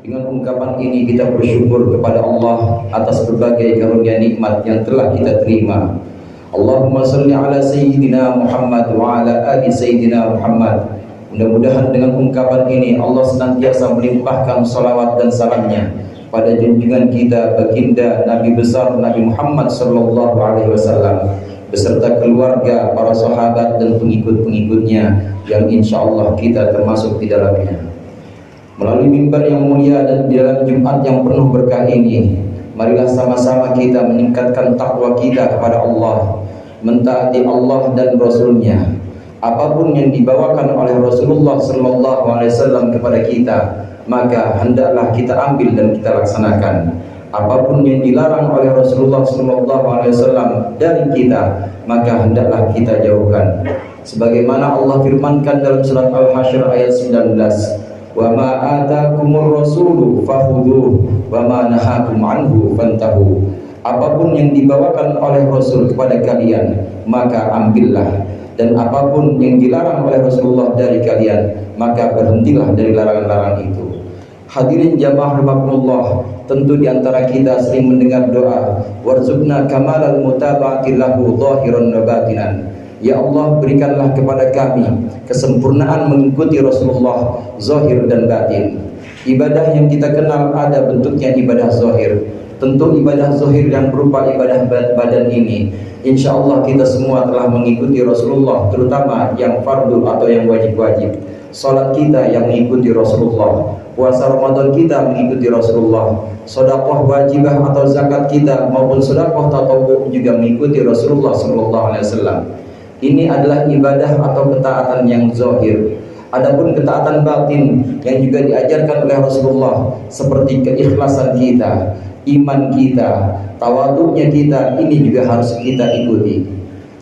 Dengan ungkapan ini kita bersyukur kepada Allah atas berbagai karunia nikmat yang telah kita terima. Allahumma salli ala Sayyidina Muhammad wa ala ali Sayyidina Muhammad. Mudah-mudahan dengan ungkapan ini Allah senantiasa melimpahkan salawat dan salamnya pada junjungan kita baginda Nabi besar Nabi Muhammad sallallahu alaihi wasallam beserta keluarga, para sahabat dan pengikut-pengikutnya yang insyaallah kita termasuk di dalamnya. Melalui mimbar yang mulia dan di dalam Jumat yang penuh berkah ini, marilah sama-sama kita meningkatkan takwa kita kepada Allah, mentaati Allah dan Rasul-Nya. Apapun yang dibawakan oleh Rasulullah sallallahu alaihi wasallam kepada kita, maka hendaklah kita ambil dan kita laksanakan. Apapun yang dilarang oleh Rasulullah sallallahu alaihi wasallam dari kita, maka hendaklah kita jauhkan. Sebagaimana Allah firmankan dalam surat Al-Hasyr ayat 19, wa ma atakumur rasulu fakhudhuhu wa ma nahakum anhu fantahu. Apapun yang dibawakan oleh Rasul kepada kalian, maka ambillah, dan apapun yang dilarang oleh Rasulullah dari kalian, maka berhentilah dari larangan-larangan itu. Hadirin jamaah rahimakumullah, tentu di antara kita sering mendengar doa, warzuqna kamalal mutaba'ati lahu zahiran wa batinan. Ya Allah, berikanlah kepada kami kesempurnaan mengikuti Rasulullah zahir dan batin. Ibadah yang kita kenal ada bentuknya ibadah zahir. Tentu ibadah zahir yang berupa ibadah badan ini, insya Allah kita semua telah mengikuti Rasulullah, terutama yang fardu atau yang wajib-wajib. Salat kita yang mengikuti Rasulullah, puasa Ramadan kita mengikuti Rasulullah, sedekah wajibah atau zakat kita maupun sedekah tatawwu juga mengikuti Rasulullah sallallahu alaihi wasallam. Ini adalah ibadah atau ketaatan yang zahir. Adapun ketaatan batin yang juga diajarkan oleh Rasulullah seperti keikhlasan kita, iman kita, tawadhu'nya kita, ini juga harus kita ikuti.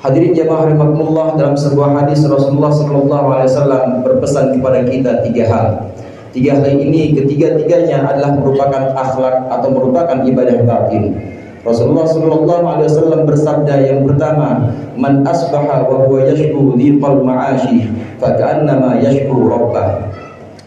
Hadirin jamaah rahimakumullah, dalam sebuah hadis Rasulullah sallallahu alaihi wasallam berpesan kepada kita tiga hal. Tiga hal ini ketiga-tiganya adalah merupakan akhlak atau merupakan ibadah batin. Rasulullah sallallahu alaihi wasallam bersabda yang pertama, man asbaha wa huwa yashku dhiqal ma'ashi fa ka'annama yashku rabbah.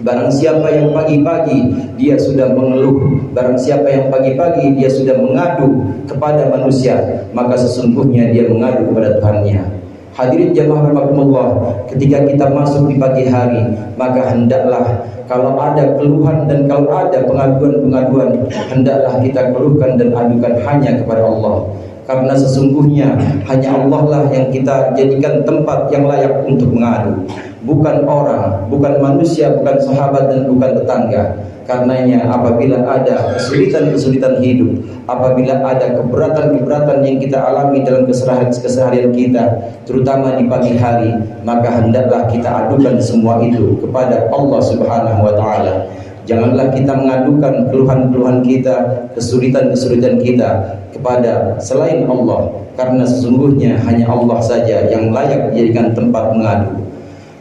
Barang siapa yang pagi-pagi dia sudah mengeluh, barang siapa yang pagi-pagi dia sudah mengadu kepada manusia, maka sesungguhnya dia mengadu kepada Tuhannya. Hadirin jamaah rahimakumullah, ketika kita masuk di pagi hari, maka hendaklah kalau ada keluhan dan kalau ada pengaduan-pengaduan, hendaklah kita keluhkan dan adukan hanya kepada Allah. Karena sesungguhnya hanya Allah lah yang kita jadikan tempat yang layak untuk mengadu, bukan orang, bukan manusia, bukan sahabat dan bukan tetangga. Karenanya apabila ada kesulitan-kesulitan hidup, apabila ada keberatan-keberatan yang kita alami dalam keseharian kita, terutama di pagi hari, maka hendaklah kita adukan semua itu kepada Allah Subhanahu wa taala. Janganlah kita mengadukan keluhan-keluhan kita, kesulitan-kesulitan kita kepada selain Allah, karena sesungguhnya hanya Allah saja yang layak dijadikan tempat mengadu.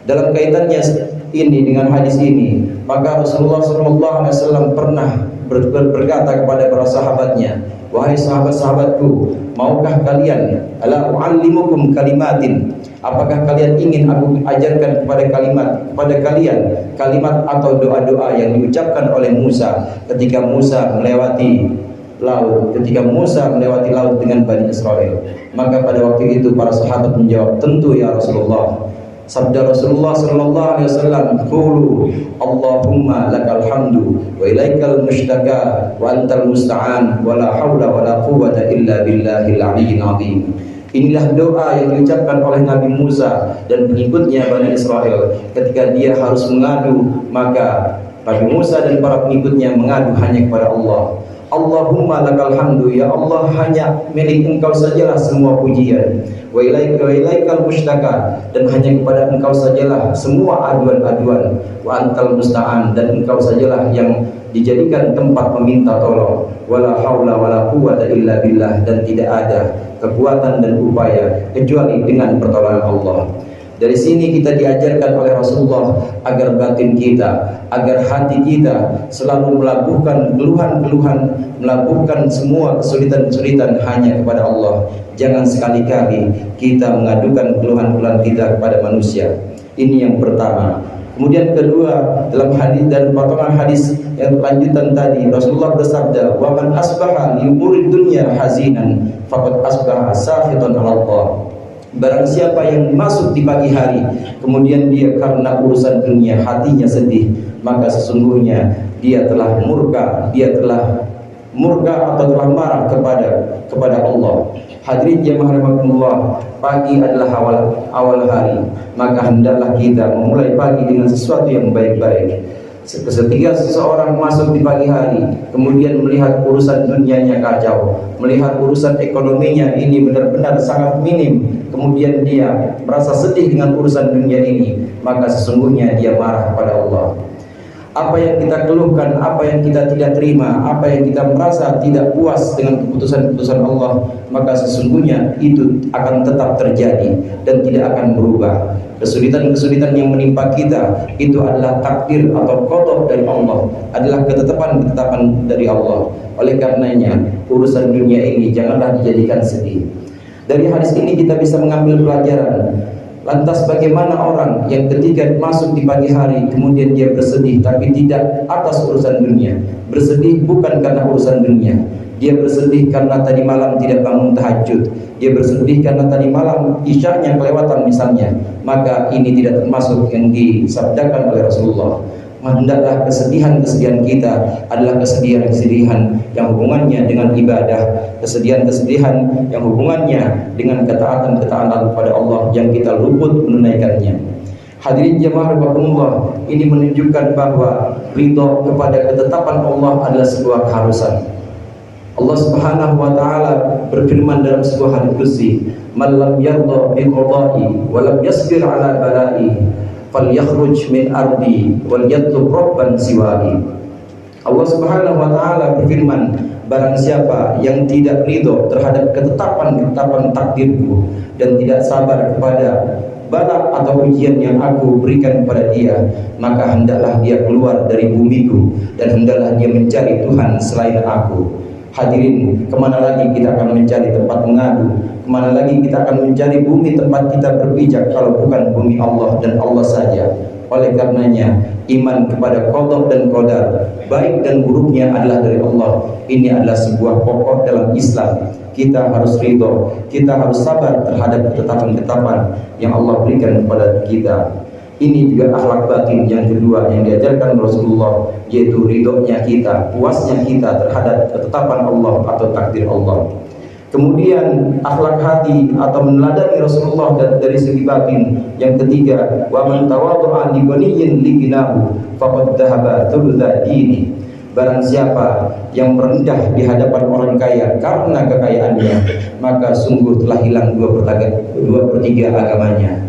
Dalam kaitannya ini dengan hadis ini, maka Rasulullah SAW pernah berkata kepada para sahabatnya, wahai sahabat-sahabatku, maukah kalian ala u'allimukum kalimatin, apakah kalian ingin aku ajarkan kepada kalian kalimat atau doa-doa yang diucapkan oleh Musa ketika Musa melewati laut dengan Bani Israel. Maka pada waktu itu para sahabat menjawab, tentu ya Rasulullah. Sabda Rasulullah sallallahu alaihi wasallam, qulu Allahumma lakal hamdu wa ilaikal mushtaka wa antal musta'an wa la haula wa la quwwata illa billahil aliyyil azim. Inilah doa yang diucapkan oleh Nabi Musa dan pengikutnya Bani Israel ketika dia harus mengadu, maka Nabi Musa dan para pengikutnya mengadu hanya kepada Allah. Allahumma lakal hamdu, ya Allah, hanya milik Engkau sajalah semua pujian. Wa ilaikal mushtaka, dan hanya kepada Engkau sajalah semua aduan-aduan. Wa antal musta'an, dan Engkau sajalah yang dijadikan tempat meminta tolong. Wala haula wala quwwata illa billah, dan tidak ada kekuatan dan upaya kecuali dengan pertolongan Allah. Dari sini kita diajarkan oleh Rasulullah agar batin kita, agar hati kita selalu melabuhkan keluhan-keluhan, melabuhkan semua kesulitan-kesulitan hanya kepada Allah. Jangan sekali-kali kita mengadukan keluhan-keluhan kita kepada manusia. Ini yang pertama. Kemudian kedua, dalam hadis dan potongan hadis yang lanjutan tadi Rasulullah bersabda, "Wa man asbaha li umurid dunya hazinan faqad asbaha sakhitan 'ala Allah." Barang siapa yang masuk di pagi hari kemudian dia karena urusan dunia hatinya sedih, maka sesungguhnya dia telah murka atau telah marah kepada Allah. Hadirin jemaah rahimakumullah, pagi adalah awal hari, maka hendaklah kita memulai pagi dengan sesuatu yang baik-baik. Ketika seseorang masuk di pagi hari kemudian melihat urusan dunianya kacau, melihat urusan ekonominya ini benar-benar sangat minim, kemudian dia merasa sedih dengan urusan dunia ini, maka sesungguhnya dia marah kepada Allah. Apa yang kita keluhkan, apa yang kita tidak terima, apa yang kita merasa tidak puas dengan keputusan-keputusan Allah, maka sesungguhnya itu akan tetap terjadi dan tidak akan berubah. Kesulitan-kesulitan yang menimpa kita itu adalah takdir atau qada dari Allah, adalah ketetapan dari Allah. Oleh karenanya urusan dunia ini janganlah dijadikan sedih. Dari hadis ini kita bisa mengambil pelajaran. Lantas bagaimana orang yang ketika masuk di pagi hari kemudian dia bersedih, tapi tidak atas urusan dunia. Bersedih bukan karena urusan dunia. Dia bersedih karena tadi malam tidak bangun tahajud. Dia bersedih karena tadi malam isyanya kelewatan misalnya. Maka ini tidak termasuk yang disabdakan oleh Rasulullah. Hendaklah kesedihan-kesedihan kita adalah kesedihan-kesedihan yang hubungannya dengan ibadah, kesedihan-kesedihan yang hubungannya dengan ketaatan-ketaatan kepada Allah yang kita luput menunaikannya. Hadirin jemaah rahimakumullah, ini menunjukkan bahwa ridha kepada ketetapan Allah adalah sebuah keharusan. Allah Subhanahu wa taala berfirman dalam sebuah hadits qudsi, "Man lam yarda bi qada'i wa lam yasbir 'ala bala'i falyakhruj min ardi wal yatlub rabban siwa'i." Allah Subhanahu wa taala berfirman, barang siapa yang tidak ridho terhadap ketetapan takdirku dan tidak sabar kepada bala atau ujian yang aku berikan kepada dia, maka hendaklah dia keluar dari bumiku dan hendaklah dia mencari Tuhan selain aku. Hadirin, kemana lagi kita akan mencari tempat mengadu? Kemana lagi kita akan mencari bumi tempat kita berpijak kalau bukan bumi Allah dan Allah saja? Oleh karenanya, iman kepada qada dan qadar, baik dan buruknya adalah dari Allah. Ini adalah sebuah pokok dalam Islam. Kita harus ridho, kita harus sabar terhadap ketetapan-ketetapan yang Allah berikan kepada kita. Ini juga akhlak batin yang kedua yang diajarkan Rasulullah, yaitu ridhonya kita, puasnya kita terhadap ketetapan Allah atau takdir Allah. Kemudian akhlak hati atau meneladani Rasulullah dari segi batin yang ketiga, wa man tawaddu'a li ghaniyyin li ghinahu faqad dhahaba thulutsa dini. Barang siapa yang merendah di hadapan orang kaya karena kekayaannya, maka sungguh telah hilang 2/3 agamanya.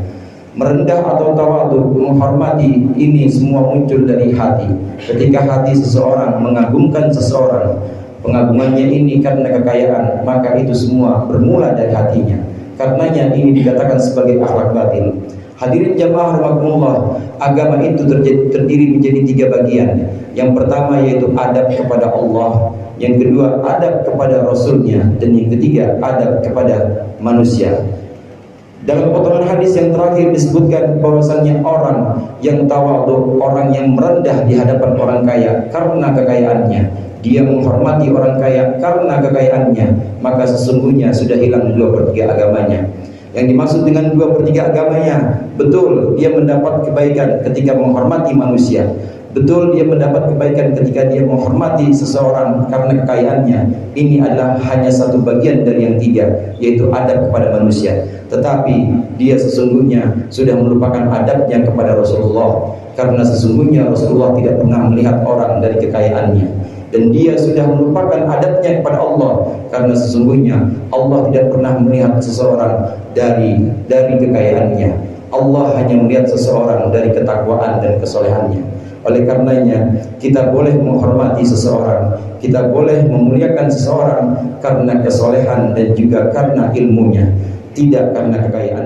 Merendah atau tawadhu, menghormati, ini semua muncul dari hati. Ketika hati seseorang mengagungkan seseorang, pengagungannya ini karena kekayaan, maka itu semua bermula dari hatinya. Karenanya ini dikatakan sebagai akhlak batin. Hadirin jamaah rahimakumullah, agama itu terdiri menjadi 3 bagian. Yang pertama yaitu adab kepada Allah, yang kedua adab kepada Rasulnya, dan yang ketiga adab kepada manusia. Dalam potongan hadis yang terakhir disebutkan bahwasannya orang yang tawadhu, orang yang merendah di hadapan orang kaya karena kekayaannya, dia menghormati orang kaya karena kekayaannya, maka sesungguhnya sudah hilang 2/3 agamanya. Yang dimaksud dengan 2/3 agamanya, betul dia mendapat kebaikan ketika menghormati manusia, betul dia mendapat kebaikan ketika dia menghormati seseorang karena kekayaannya. Ini adalah hanya satu bagian dari yang 3, yaitu adab kepada manusia. Tetapi dia sesungguhnya sudah melupakan adabnya kepada Rasulullah, karena sesungguhnya Rasulullah tidak pernah melihat orang dari kekayaannya. Dan dia sudah melupakan adabnya kepada Allah, karena sesungguhnya Allah tidak pernah melihat seseorang dari kekayaannya. Allah hanya melihat seseorang dari ketakwaan dan kesolehannya. Oleh karenanya kita boleh menghormati seseorang, kita boleh memuliakan seseorang karena kesolehan dan juga karena ilmunya, tidak karena kekayaan.